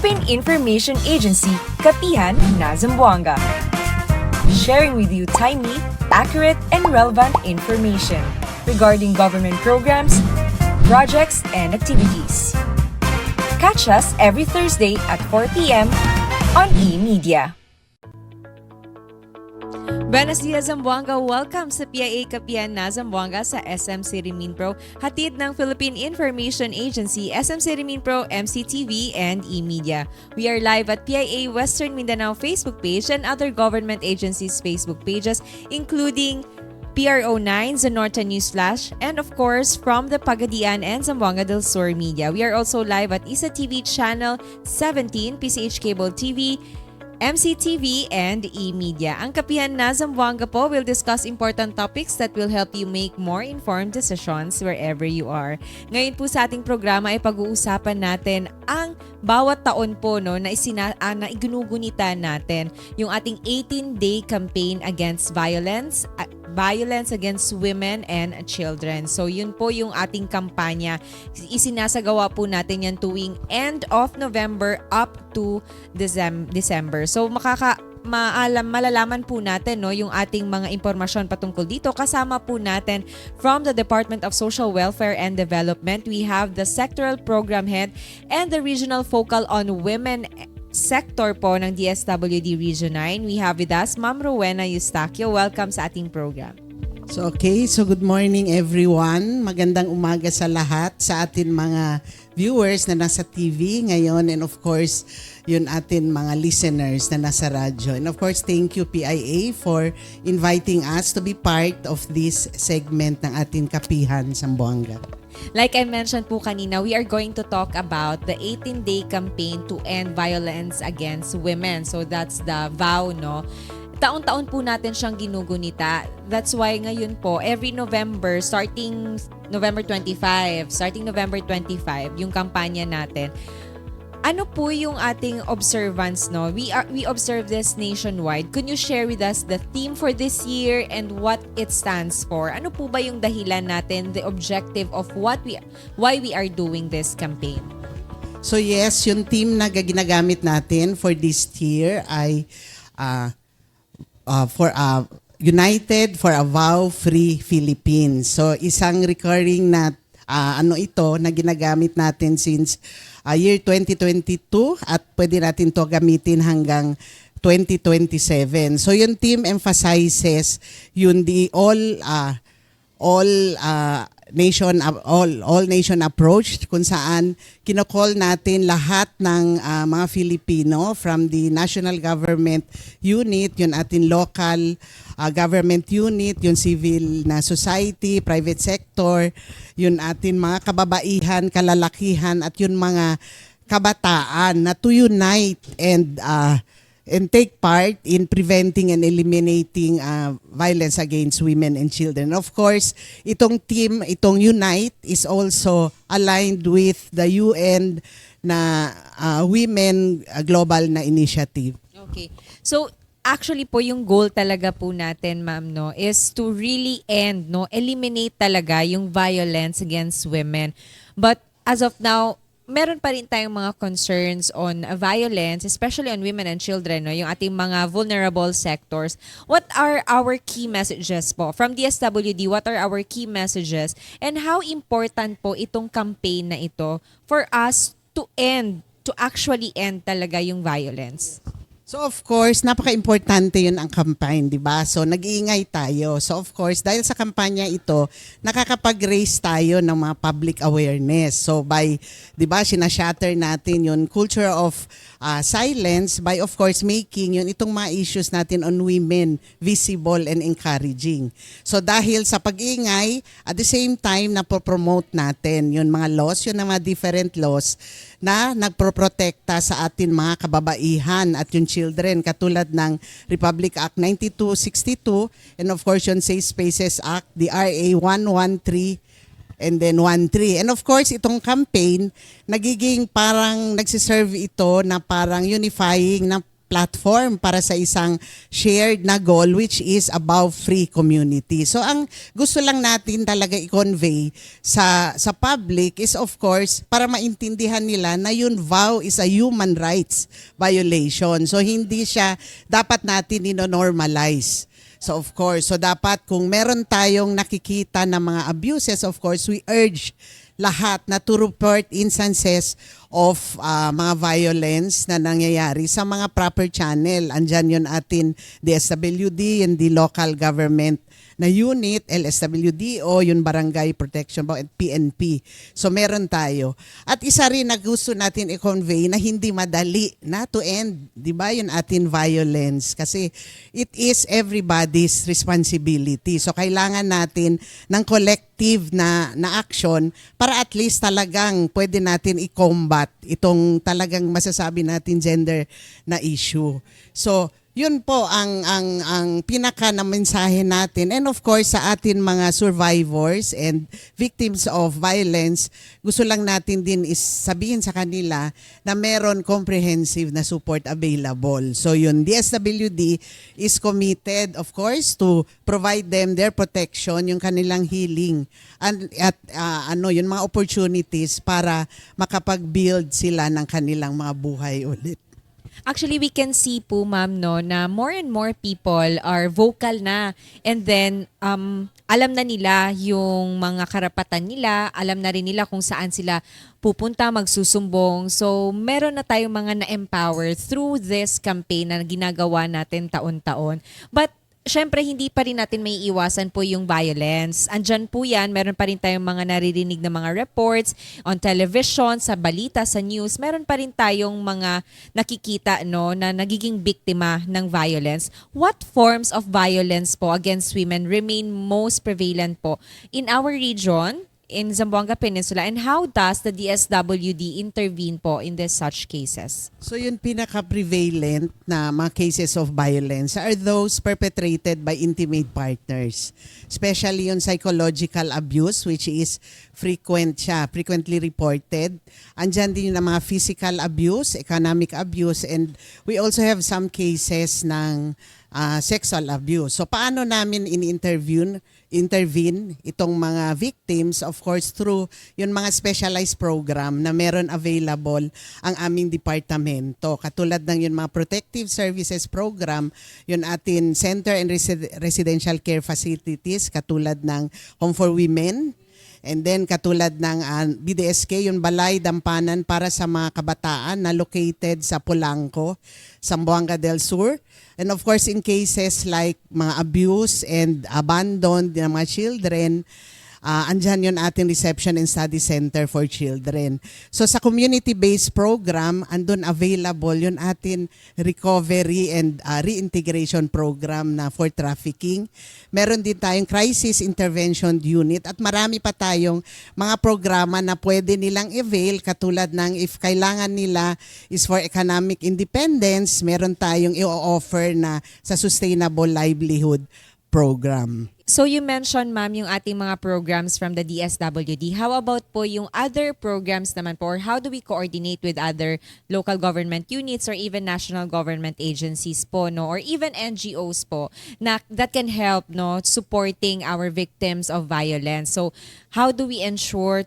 Philippine Information Agency, Kapihan, Zamboanga. Sharing with you timely, accurate, and relevant information regarding government programs, projects, and activities. Catch us every Thursday at 4 p.m. on e-media. Buenos dias, Zamboanga! Welcome sa PIA Kapihan na Zamboanga sa SM City Minpro, hatid ng Philippine Information Agency, SM City Minpro, MCTV, and e-media. We are live at PIA Western Mindanao Facebook page and other government agencies' Facebook pages, including PRO9, Zanorta News Flash, and of course, from the Pagadian and Zamboanga del Sur media. We are also live at Isa TV Channel 17, PCH Cable TV, MCTV, and e-media. Ang Kapihan na Zamboanga po will discuss important topics that will help you make more informed decisions wherever you are. Ngayon po sa ating programa ay pag-uusapan natin ang bawat taon po na iginugunita natin yung ating 18-day campaign against violence against women and children. So yun po yung ating kampanya. Isinasagawa po natin yan tuwing end of November up to December. So malalaman po natin yung ating mga impormasyon patungkol dito. Kasama po natin from the Department of Social Welfare and Development, we have the Sectoral Program Head and the Regional Focal on Women sector po ng DSWD Region 9. We have with us Ma'am Rowena Eustaquio. Welcome sa ating program. So good morning everyone. Magandang umaga sa lahat, sa atin mga viewers na nasa TV ngayon, and of course, yun atin mga listeners na nasa radyo. And of course, thank you PIA for inviting us to be part of this segment ng ating Kapihan Zamboanga. Like I mentioned po kanina, we are going to talk about the 18-day campaign to end violence against women. So that's the VOW, no? Taon-taon po natin siyang ginugunita. That's why ngayon po, every November, starting November 25, yung kampanya natin. Ano po yung ating observance, no? We observe this nationwide. Could you share with us the theme for this year and what it stands for? Ano po ba yung dahilan natin, the objective of why we are doing this campaign? So yes, yung theme na ginagamit natin for this year ay United for a Vow-Free Philippines. So isang recurring na ito na ginagamit natin since year 2022 at pwede natin to gamitin hanggang 2027. So yung team emphasizes yun all nation approach, kung saan kinocall natin lahat ng mga Filipino from the national government unit, yun atin local government unit, yung civil na society, private sector, yun atin mga kababaihan, kalalakihan, at yun mga kabataan na to unite and take part in preventing and eliminating violence against women and children. Of course, itong team, itong Unite is also aligned with the UN na Women Global na Initiative. Okay. So, actually po yung goal talaga po natin, ma'am, no, is to really eliminate talaga yung violence against women. But as of now, meron pa rin tayong mga concerns on violence, especially on women and children, no? Yung ating mga vulnerable sectors. What are our key messages po? From DSWD, what are our key messages? And how important po itong campaign na ito for us to actually end talaga yung violence? So of course, napaka-importante yun ang campaign, di ba? So nag-iingay tayo. So of course, dahil sa kampanya ito, nakakapag-raise tayo ng mga public awareness. So by, di ba, sinashatter natin yun, culture of silence by of course making yun itong mga issues natin on women visible and encouraging. So dahil sa pag-iingay, at the same time napopromote natin yun mga laws, yun mga different laws na nagproprotekta sa atin mga kababaihan at yung children, katulad ng Republic Act 9262 and of course yung Safe Spaces Act, the RA 113 and then 1-3. And of course, itong campaign, nagiging parang nagsiserve ito na parang unifying na platform para sa isang shared na goal, which is about free community. So ang gusto lang natin talaga i-convey sa public is, of course, para maintindihan nila na yung vow is a human rights violation. So hindi siya dapat natin ino-normalize. So of course, so dapat kung meron tayong nakikita na mga abuses, of course, we urge lahat na to report instances of mga violence na nangyayari sa mga proper channel. Andyan yun atin DSWD and the local government na unit, LSWDO, yung Barangay Protection at PNP. So meron tayo. At isa rin na gusto natin i-convey na hindi madali na to end, di ba, yung atin violence. Kasi it is everybody's responsibility. So kailangan natin ng collective na action para at least talagang pwede natin i-combat itong talagang masasabi natin gender na issue. So yun po ang pinaka na mensahe natin. And of course, sa atin mga survivors and victims of violence, gusto lang natin din is sabihin sa kanila na meron comprehensive na support available. So yun, DSWD is committed, of course, to provide them their protection, yung kanilang healing, at yung mga opportunities para makapag-build sila ng kanilang mga buhay ulit. Actually, we can see po, ma'am, no, na more and more people are vocal na. And then, alam na nila yung mga karapatan nila, alam na rin nila kung saan sila pupunta, magsusumbong. So, meron na tayong mga na-empower through this campaign na ginagawa natin taon-taon. But, syempre, hindi pa rin natin may iwasan po yung violence. Andyan po yan, meron pa rin tayong mga naririnig na mga reports on television, sa balita, sa news. Meron pa rin tayong mga nakikita, no, na nagiging biktima ng violence. What forms of violence po against women remain most prevalent po in our region, in Zamboanga Peninsula, and how does the DSWD intervene po in this such cases? So yung pinaka-prevalent na mga cases of violence are those perpetrated by intimate partners. Especially yung psychological abuse, which is frequently reported. Andyan din yung mga physical abuse, economic abuse, and we also have some cases ng sexual abuse. So paano namin intervene itong mga victims, of course, through yung mga specialized program na meron available ang aming departamento. Katulad ng yung mga protective services program, yung atin center and residential care facilities, katulad ng Home for Women, and then katulad ng BDSK, yung Balay Dampanan para sa mga kabataan na located sa Polanco, Zamboanga del Sur. And of course, in cases like mga abuse and abandoned ng mga children, andyan yun ating Reception and Study Center for Children. So sa community-based program, andun available yun ating recovery and reintegration program na for trafficking. Meron din tayong crisis intervention unit at marami pa tayong mga programa na pwede nilang avail, katulad ng if kailangan nila is for economic independence, meron tayong i-offer na sa sustainable livelihood program. So you mentioned, ma'am, yung ating mga programs from the DSWD. How about po yung other programs naman po, or how do we coordinate with other local government units or even national government agencies po, no, or even NGOs po na that can help, no, supporting our victims of violence? So how do we ensure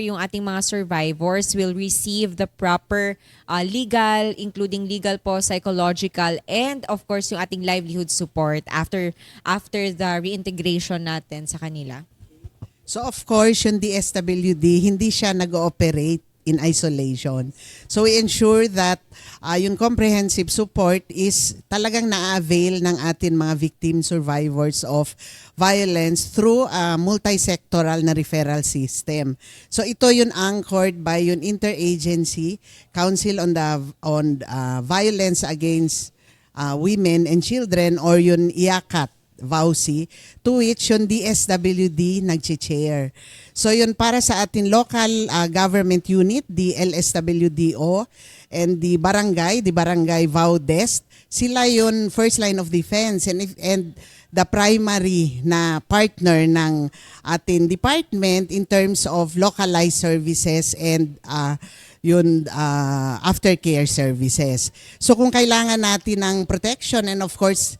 yung ating mga survivors will receive the proper legal, including legal po, psychological, and of course yung ating livelihood support after the reintegration natin sa kanila? So of course, yung DSWD, hindi siya nag-ooperate in isolation. So we ensure that yung comprehensive support is talagang na-avail ng atin mga victim survivors of violence through a multi-sectoral na referral system. So ito yung anchored by yung Interagency Council on Violence Against Women and Children, or yung IACAT, VAUSI, to which yung DSWD nag-chair. So yun para sa ating local government unit, the LSWDO, and the barangay VAUDEST, sila yun first line of defense, and the primary na partner ng ating department in terms of localized services and aftercare services. So kung kailangan natin ng protection and of course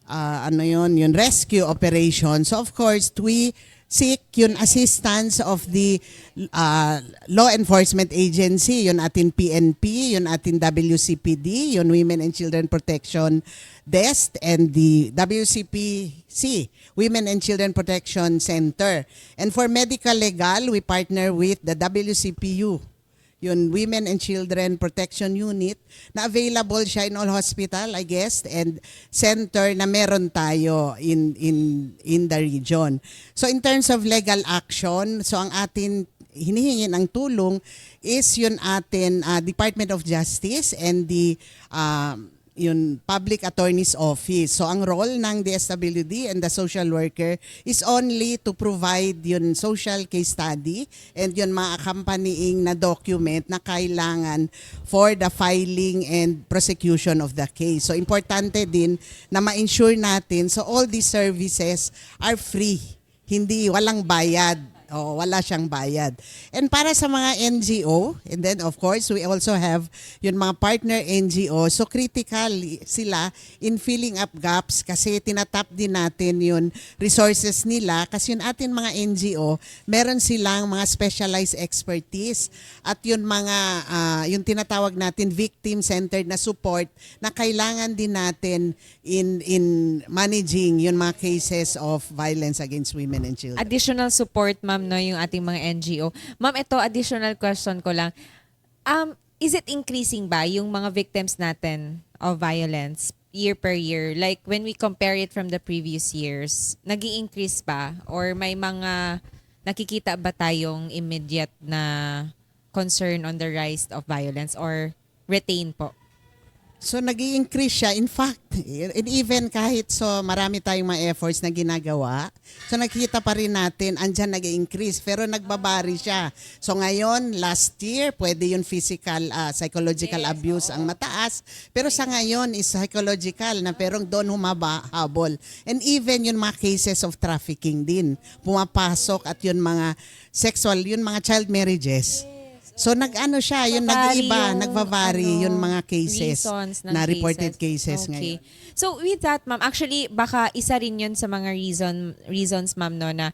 yung rescue operation. So of course, we seek yung assistance of the law enforcement agency, yung ating PNP, yung ating WCPD, yung Women and Children Protection Desk, and the WCPC, Women and Children Protection Center. And for medical legal, we partner with the WCPU, yung Women and Children Protection Unit, na available siya in all hospital, I guess, and center na meron tayo in the region. So in terms of legal action, so ang atin hinihingi ng tulong is yung atin Department of Justice and the yung Public Attorney's Office. So ang role ng DSWD and the social worker is only to provide yung social case study and yung mga accompanying na document na kailangan for the filing and prosecution of the case. So importante din na ma-ensure natin so all these services are free. Walang bayad. Wala siyang bayad. And para sa mga NGO, and then of course, we also have yung mga partner NGO. So critical sila in filling up gaps kasi tinatap din natin yung resources nila kasi yung atin mga NGO, meron silang mga specialized expertise at yung mga, yung tinatawag natin victim-centered na support na kailangan din natin in managing yung mga cases of violence against women and children. Additional support, ma'am, no, yung ating mga NGO. Ma'am, ito, additional question ko lang. Is it increasing ba yung mga victims natin of violence year per year? Like, when we compare it from the previous years, nag-i-increase ba? Or may mga nakikita ba tayong immediate na concern on the rise of violence or retain po? So nag-i-increase siya. In fact, even kahit marami tayong mga efforts na ginagawa, so nakikita pa rin natin, andyan nag-i-increase, pero nagbabari siya. So ngayon, last year, pwede yung physical, psychological abuse ang mataas, pero sa ngayon is psychological na pero doon habol. And even yung mga cases of trafficking din, pumapasok at yung mga sexual, yung mga child marriages. So nag-ano siya, yung nag-iiba, nagva-vary yung mga cases na reported cases ngayon. So with that, ma'am, actually baka isa rin yun sa mga reasons, ma'am, no, na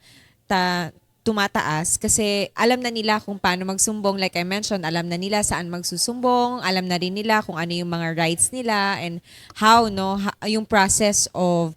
tumataas kasi alam na nila kung paano magsumbong. Like I mentioned, alam na nila saan magsusumbong, alam na rin nila kung ano yung mga rights nila and how, yung process of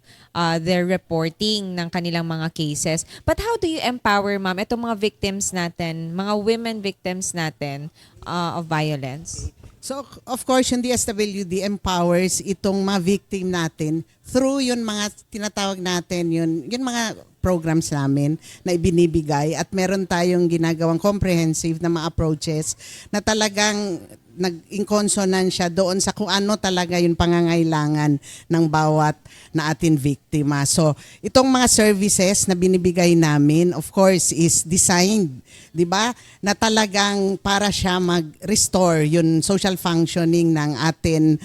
their reporting ng kanilang mga cases. But how do you empower, ma'am, itong mga victims natin, mga women victims natin of violence? So, of course, yung DSWD empowers itong mga victim natin through yung mga tinatawag natin, yung mga programs namin na ibinibigay at meron tayong ginagawang comprehensive na mga approaches na talagang nag-in consonant siya doon sa kung ano talaga yung pangangailangan ng bawat na atin biktima. So, itong mga services na binibigay namin, of course, is designed, di ba, na talagang para siya mag-restore yung social functioning ng atin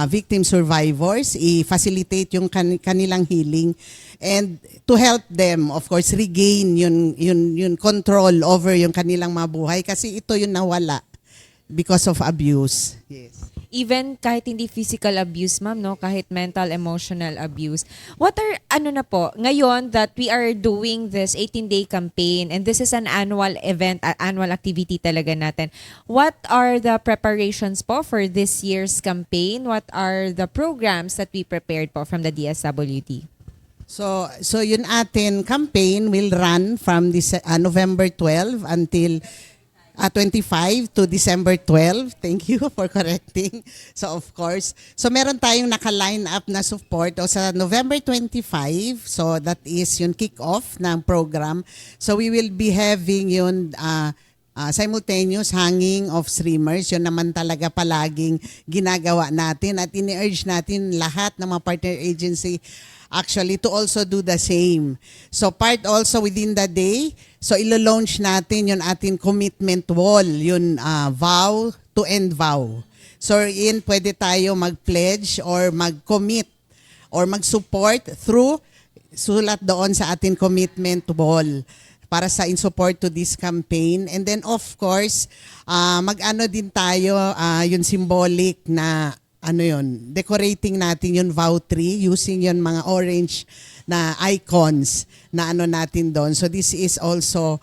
victim survivors, i-facilitate yung kanilang healing and to help them, of course, regain yung control over yung kanilang mga buhay kasi ito yung nawala because of abuse. Yes. Even kahit hindi physical abuse, ma'am, no, kahit mental, emotional abuse. What are, ngayon that we are doing this 18-day campaign and this is an annual event, annual activity talaga natin. What are the preparations po for this year's campaign? What are the programs that we prepared po from the DSWD? So yun atin campaign will run from this November 12 until 25 to December 12. Thank you for correcting. So of course, so meron tayong naka-line up na support sa November 25. So that is yung kick-off ng program. So we will be having yun simultaneous hanging of streamers. Yun naman talaga palaging ginagawa natin at ini-urge natin lahat ng mga partner agency actually to also do the same. So part also within the day, so ilo-launch natin yung ating commitment wall, yung vow to end vow. So pwede tayo mag-pledge or mag-commit or mag-support through sulat doon sa ating commitment to all para sa in support to this campaign. And then of course, mag-ano din tayo, yung symbolic na decorating natin yung vow tree using yung mga orange na icons na natin doon. So this is also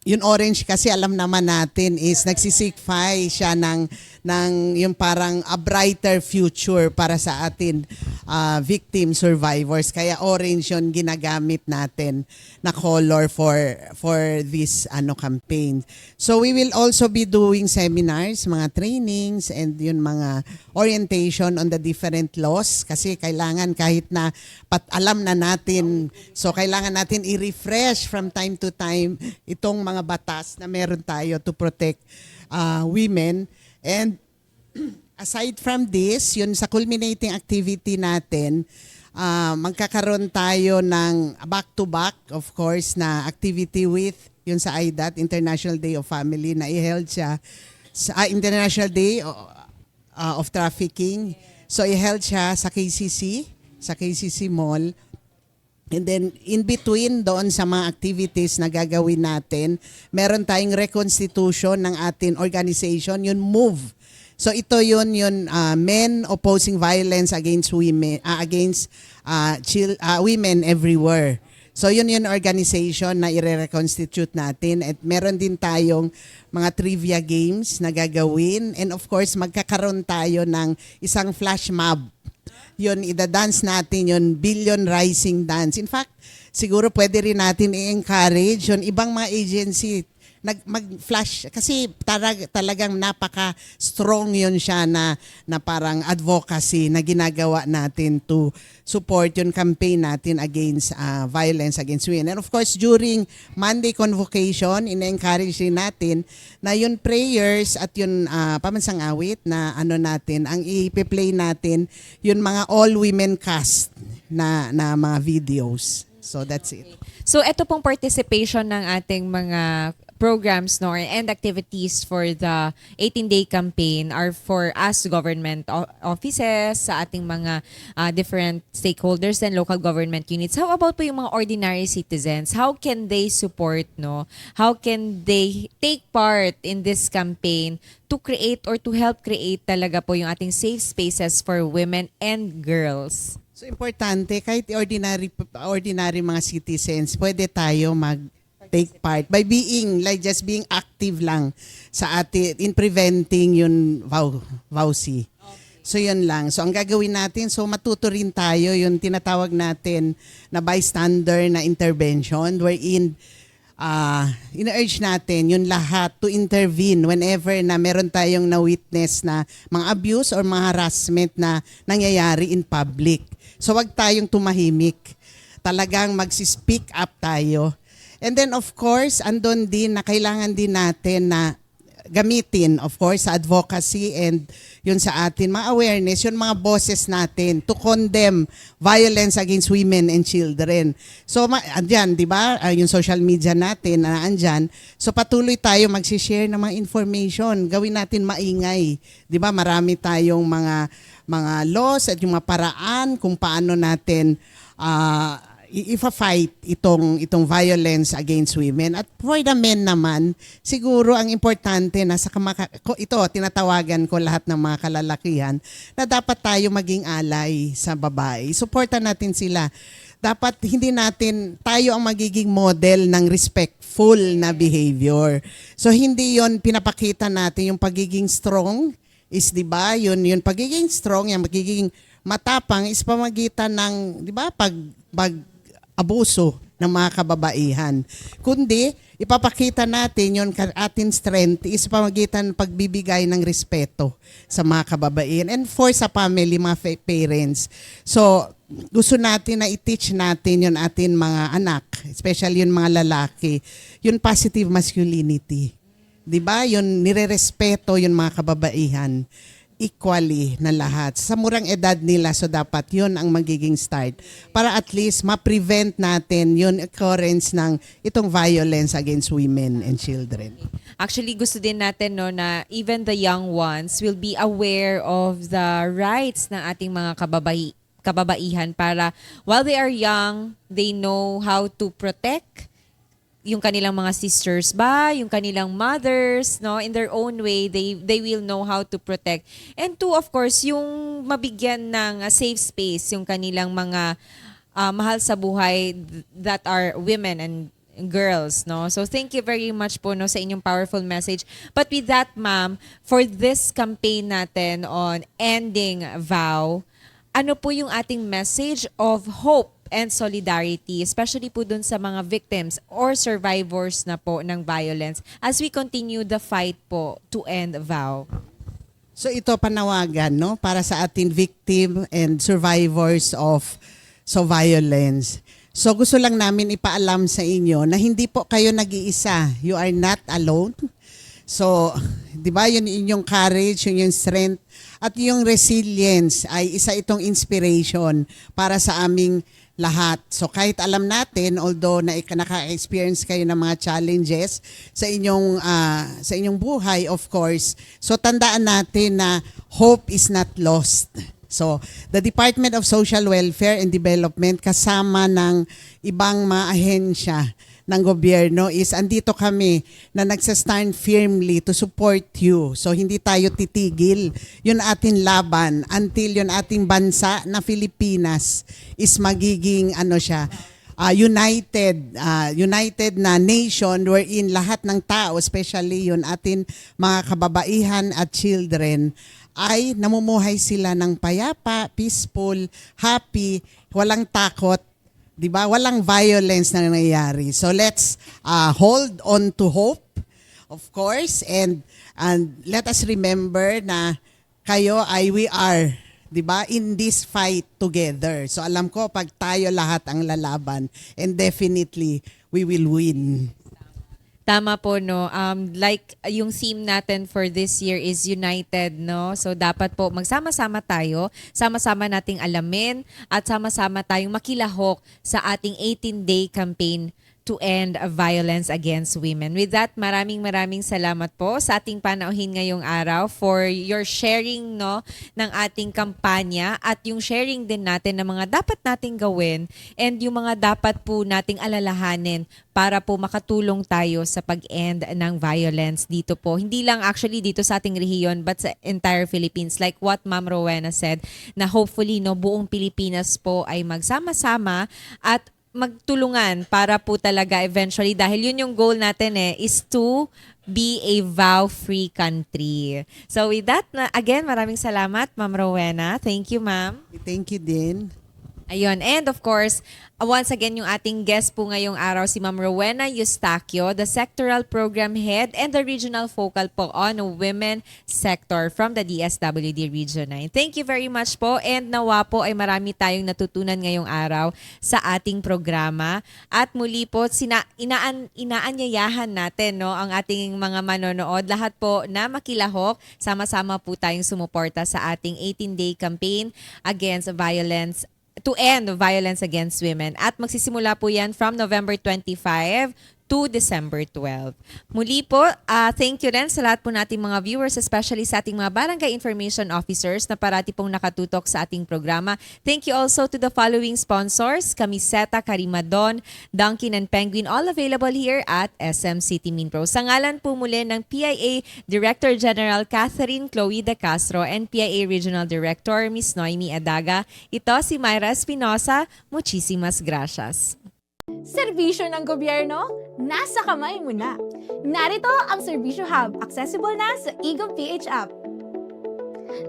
yung orange kasi alam naman natin is nagsisignify siya ng yung parang a brighter future para sa atin victim survivors. Kaya orange yun ginagamit natin na color for this campaign. So we will also be doing seminars, mga trainings, and yun mga orientation on the different laws kasi kailangan kahit na alam na natin, so kailangan natin i-refresh from time to time itong mga batas na meron tayo to protect women. And aside from this, yun sa culminating activity natin, magkakaroon tayo ng back-to-back, of course, na activity with yun sa IDAT, International Day of Family, na i-held siya sa International Day of Trafficking. So i-held siya sa KCC Mall. And then, in between doon sa mga activities na gagawin natin, meron tayong reconstitution ng ating organization, yun MOVE. So ito yun Men Opposing Violence Against Women, Women Everywhere. So yun organization na i-reconstitute natin. At meron din tayong mga trivia games na gagawin. And of course, magkakaroon tayo ng isang flash mob. Yun, ida-dance natin yun, Billion Rising Dance. In fact, siguro pwede rin natin i-encourage yun, ibang mga agency mag-flash kasi talagang napaka-strong yun siya na parang advocacy na ginagawa natin to support yung campaign natin against violence against women. And of course, during Monday convocation, ina-encourage rin natin na yung prayers at yung pamansang awit na natin, ang i-play natin yung mga all-women cast na mga videos. So that's it. So ito pong participation ng ating mga programs and activities for the 18-day campaign are for us government offices, sa ating mga different stakeholders and local government units. How about po yung mga ordinary citizens? How can they support, How can they take part in this campaign to create or to help create talaga po yung ating safe spaces for women and girls? So importante, kahit ordinary mga citizens, pwede tayo take part by just being active lang sa atin in preventing yung VAUC. So yun lang. So ang gagawin natin, so matuto rin tayo yung tinatawag natin na bystander na intervention wherein ina-urge natin yung lahat to intervene whenever na meron tayong na-witness na mga abuse or mga harassment na nangyayari in public. So wag tayong tumahimik. Talagang magsi-speak up tayo. And then of course, andun din na kailangan din natin na gamitin, of course, sa advocacy and yun sa atin, mga awareness, yun mga boses natin to condemn violence against women and children. So, andyan, di ba, yung social media natin na andyan. So, patuloy tayo magsishare ng mga information. Gawin natin maingay. Di ba, marami tayong mga laws at yung mga paraan kung paano natin i-fight itong violence against women. At for the men naman, siguro ang importante na ito, tinatawagan ko lahat ng mga kalalakihan na dapat tayo maging alay sa babae. Suportan natin sila. Dapat hindi natin, tayo ang magiging model ng respectful na behavior. So hindi yon pinapakita natin yung pagiging strong is, di ba, yun pagiging strong, yung magiging matapang is pamagitan ng, di ba, pag abuso ng mga kababaihan. Kundi, ipapakita natin yung ating strength is pamagitan pagbibigay ng respeto sa mga kababaihan and for sa family, mga parents. So, gusto natin na i-teach natin yung ating mga anak, especially yung mga lalaki, yung positive masculinity. Diba? Yung nire-respeto yung mga kababaihan equally na lahat. Sa murang edad nila, so dapat yun ang magiging start para at least ma-prevent natin yung occurrence ng itong violence against women and children. Actually, gusto din natin na even the young ones will be aware of the rights ng ating mga kababaihan para while they are young, they know how to protect yung kanilang mga sisters ba, yung kanilang mothers, no, in their own way, they will know how to protect. And two, of course, yung mabigyan ng safe space yung kanilang mga mahal sa buhay that are women and girls, no. So thank you very much po, no, sa inyong powerful message. But with that, ma'am, for this campaign natin on ending vow, ano po yung ating message of hope and solidarity, especially po dun sa mga victims or survivors na po ng violence as we continue the fight po to end vow? So ito panawagan, no, para sa ating victim and survivors of violence. So gusto lang namin ipaalam sa inyo na hindi po kayo nag-iisa. You are not alone. So, 'di ba, yun yung courage, yun yung strength at yung resilience ay isa itong inspiration para sa aming lahat. So kahit alam natin, although naka-experience kayo ng mga challenges sa inyong buhay, of course, so tandaan natin na hope is not lost. So the Department of Social Welfare and Development kasama ng ibang mga ahensya ng gobyerno is andito kami na nagsastand firmly to support you. So hindi tayo titigil. Yun ating laban until yun ating bansa na Pilipinas is magiging united na nation wherein lahat ng tao, especially yun ating mga kababaihan at children, ay namumuhay sila ng payapa, peaceful, happy, walang takot. Diba? Walang violence na nangyayari. So let's hold on to hope, of course, and let us remember na we are, diba, in this fight together. So alam ko pag tayo lahat ang lalaban, and definitely we will win. Tama po, no. Like yung theme natin for this year is united, no. So dapat po magsama-sama tayo, sama-sama nating alamin at sama-sama tayong makilahok sa ating 18-day campaign to end violence against women. With that, maraming salamat po sa ating panauhin ngayong araw for your sharing, no, ng ating kampanya at yung sharing din natin ng mga dapat nating gawin and yung mga dapat po nating alalahanin para po makatulong tayo sa pag-end ng violence dito po. Hindi lang actually dito sa ating rehiyon but sa entire Philippines. Like what Ma'am Rowena said, na hopefully, no, buong Pilipinas po ay magsama-sama at magtulungan para po talaga eventually, dahil yun yung goal natin is to be a vow-free country. So with that, again, maraming salamat, Ma'am Rowena. Thank you, ma'am. Thank you din. Ayun. And of course, once again, yung ating guest po ngayong araw, si Ma'am Rowena Eustaquio, the Sectoral Program Head and the Regional Focal po on Women Sector from the DSWD Region 9. Thank you very much po, and nawa po ay marami tayong natutunan ngayong araw sa ating programa. At muli po, inaanyayahan natin, no, ang ating mga manonood, lahat po na makilahok, sama-sama po tayong sumuporta sa ating 18-day campaign against violence, to end violence against women. At magsisimula po yan from November 25 to December 12. Muli po, thank you rin sa lahat po nating mga viewers, especially sa ating mga barangay information officers na parati pong nakatutok sa ating programa. Thank you also to the following sponsors: Camiseta, Karimadon, Dunkin and Penguin, all available here at SM City Minpro. Sa ngalan po muli ng PIA Director General Catherine Chloe De Castro and PIA Regional Director Ms. Noemi Adaga, ito si Myra Espinosa. Muchísimas gracias. Serbisyo ng gobyerno, nasa kamay mo na. Narito ang Serbisyo Hub, accessible na sa eGov.ph app.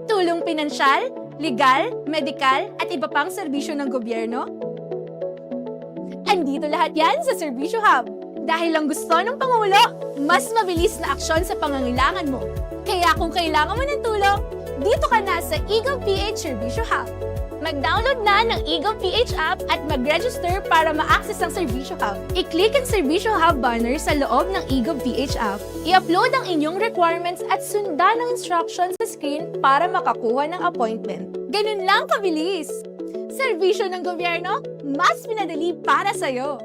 Tulong pinansyal, legal, medikal, at iba pang serbisyo ng gobyerno. Andito lahat yan sa Serbisyo Hub. Dahil lang gusto ng Pangulo, mas mabilis na aksyon sa pangangailangan mo. Kaya kung kailangan mo ng tulong, dito ka na sa eGov.ph Serbisyo Hub. Mag-download na ng eGov.ph app at mag-register para ma-access ang Serbisyo Hub. I-click ang Serbisyo Hub banner sa loob ng eGov.ph app. I-upload ang inyong requirements at sundan ang instructions sa screen para makakuha ng appointment. Ganun lang kabilis! Serbisyo ng gobyerno, mas pinadali para sa'yo!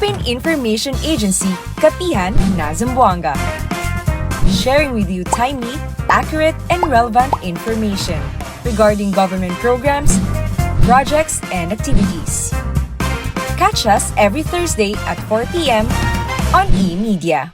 Philippine Information Agency, Kapihan na Zamboanga. sharing with you timely, accurate, and relevant information regarding government programs, projects, and activities. Catch us every Thursday at 4 p.m. on eMedia.